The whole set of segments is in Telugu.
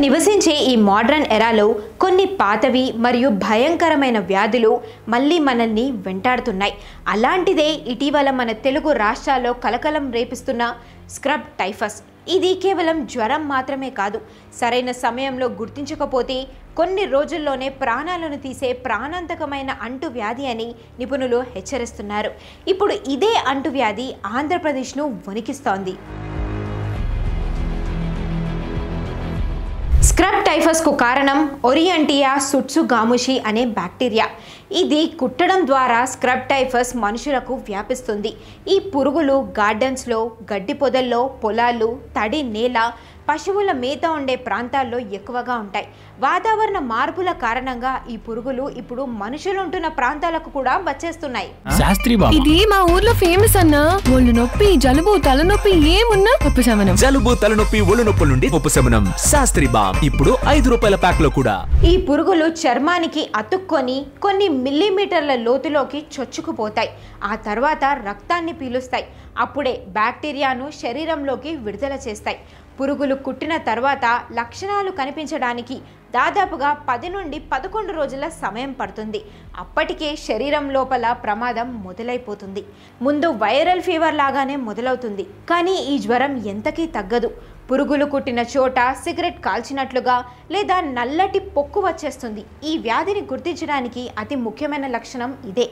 నివసించే ఈ మోడ్రన్ ఎరాలో కొన్ని పాతవి మరియు భయంకరమైన వ్యాధులు మళ్ళీ మనల్ని వెంటాడుతున్నాయి. అలాంటిదే ఇటీవల మన తెలుగు రాష్ట్రాల్లో కలకలం రేపిస్తున్న స్క్రబ్ టైఫస్. ఇది కేవలం జ్వరం మాత్రమే కాదు, సరైన సమయంలో గుర్తించకపోతే కొన్ని రోజుల్లోనే ప్రాణాలను తీసే ప్రాణాంతకమైన అంటువ్యాధి అని నిపుణులు హెచ్చరిస్తున్నారు. ఇప్పుడు ఇదే అంటువ్యాధి ఆంధ్రప్రదేశ్ను వణికిస్తోంది. స్క్రబ్ టైఫస్కు కారణం ఓరియంటియా సుట్సుగాముషి అనే బ్యాక్టీరియా. ఇది కుట్టడం ద్వారా స్క్రబ్ టైఫస్ మనుషులకు వ్యాపిస్తుంది. ఈ పురుగులు గార్డెన్స్లో, గడ్డి పొదల్లో, పొలాలు, తడి నేల, పశువుల మేత ఉండే ప్రాంతాల్లో ఎక్కువగా ఉంటాయి. వాతావరణ మార్పుల కారణంగా ఈ పురుగులు ఇప్పుడు మనుషులు ఉంటున్న ప్రాంతాలకు కూడా వచ్చేస్తున్నాయి. ఇది మా ఊర్లో ఫేమస్ అన్న. ఒళ్ళు నొప్పి, జలుబు, తలనొప్పి ఏమున్నా ఉపశమనం. జలుబు, తలనొప్పి, ఒళ్ళు నొప్పుల నుండి ఉపశమనం. శాస్త్రి బామ్ ఇప్పుడు 5 రూపాయల ప్యాక్ లో కూడా. ఈ పురుగులు చర్మానికి అతుక్కొని కొన్ని మిల్లీమీటర్ల లోతులోకి చొచ్చుకుపోతాయి. ఆ తర్వాత రక్తాన్ని పీలుస్తాయి. అప్పుడే బ్యాక్టీరియాను శరీరంలోకి విడుదల చేస్తాయి. పురుగులు కుట్టిన తర్వాత లక్షణాలు కనిపించడానికి దాదాపుగా 10 నుండి 11 రోజుల సమయం పడుతుంది. అప్పటికే శరీరం లోపల ప్రమాదం మొదలైపోతుంది. ముందు వైరల్ ఫీవర్ లాగానే మొదలవుతుంది, కానీ ఈ జ్వరం ఎంతకీ తగ్గదు. పురుగులు కుట్టిన చోట సిగరెట్ కాల్చినట్లుగా లేదా నల్లటి పొక్కు వచ్చేస్తుంది. ఈ వ్యాధిని గుర్తించడానికి అతి ముఖ్యమైన లక్షణం ఇదే.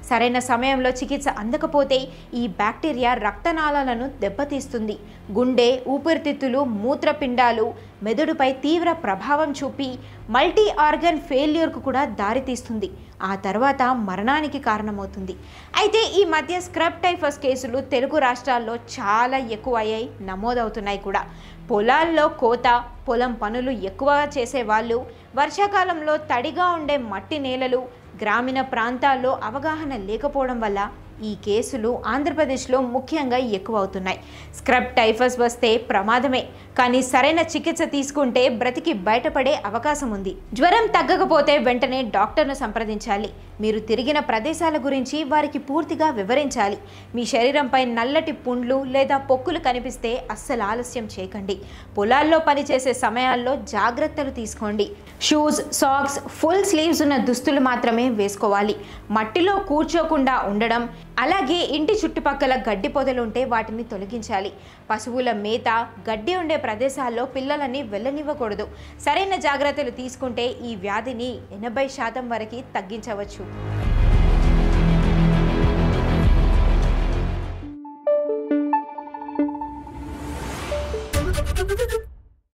సరైన సమయంలో చికిత్స అందకపోతే ఈ బ్యాక్టీరియా రక్తనాళాలను దెబ్బతీస్తుంది. గుండె, ఊపిరితిత్తులు, మూత్రపిండాలు, మెదడుపై తీవ్ర ప్రభావం చూపి మల్టీ ఆర్గన్ ఫెయిల్యూర్కు కూడా దారితీస్తుంది. ఆ తర్వాత మరణానికి కారణమవుతుంది. అయితే ఈ మధ్య స్క్రబ్ టైఫస్ కేసులు తెలుగు రాష్ట్రాల్లో చాలా ఎక్కువయ్యాయి, నమోదవుతున్నాయి కూడా. పొలాల్లో కోత, పొలం పనులు ఎక్కువగా చేసేవాళ్ళు, వర్షాకాలంలో తడిగా ఉండే మట్టి నేలలు, గ్రామీణ ప్రాంతాల్లో అవగాహన లేకపోవడం వల్ల ఈ కేసులు ఆంధ్రప్రదేశ్లో ముఖ్యంగా ఎక్కువ అవుతున్నాయి. స్క్రబ్ టైఫస్ వస్తే ప్రమాదమే, కానీ సరైన చికిత్స తీసుకుంటే బ్రతికి బయటపడే అవకాశం ఉంది. జ్వరం తగ్గకపోతే వెంటనే డాక్టర్ను సంప్రదించాలి. మీరు తిరిగిన ప్రదేశాల గురించి వారికి పూర్తిగా వివరించాలి. మీ శరీరంపై నల్లటి పుండ్లు లేదా పొక్కులు కనిపిస్తే అస్సలు ఆలస్యం చేయకండి. పొలాల్లో పనిచేసే సమయాల్లో జాగ్రత్తలు తీసుకోండి. షూస్, సాక్స్, ఫుల్ స్లీవ్స్ ఉన్న దుస్తులు మాత్రమే వేసుకోవాలి. మట్టిలో కూర్చోకుండా ఉండడం, అలాగే ఇంటి చుట్టుపక్కల గడ్డి పొదలుంటే వాటిని తొలగించాలి. పశువుల మేత, గడ్డి ఉండే ప్రదేశాల్లో పిల్లలని వెళ్ళనివ్వకూడదు. సరైన జాగ్రత్తలు తీసుకుంటే ఈ వ్యాధిని 80% వరకు తగ్గించవచ్చు.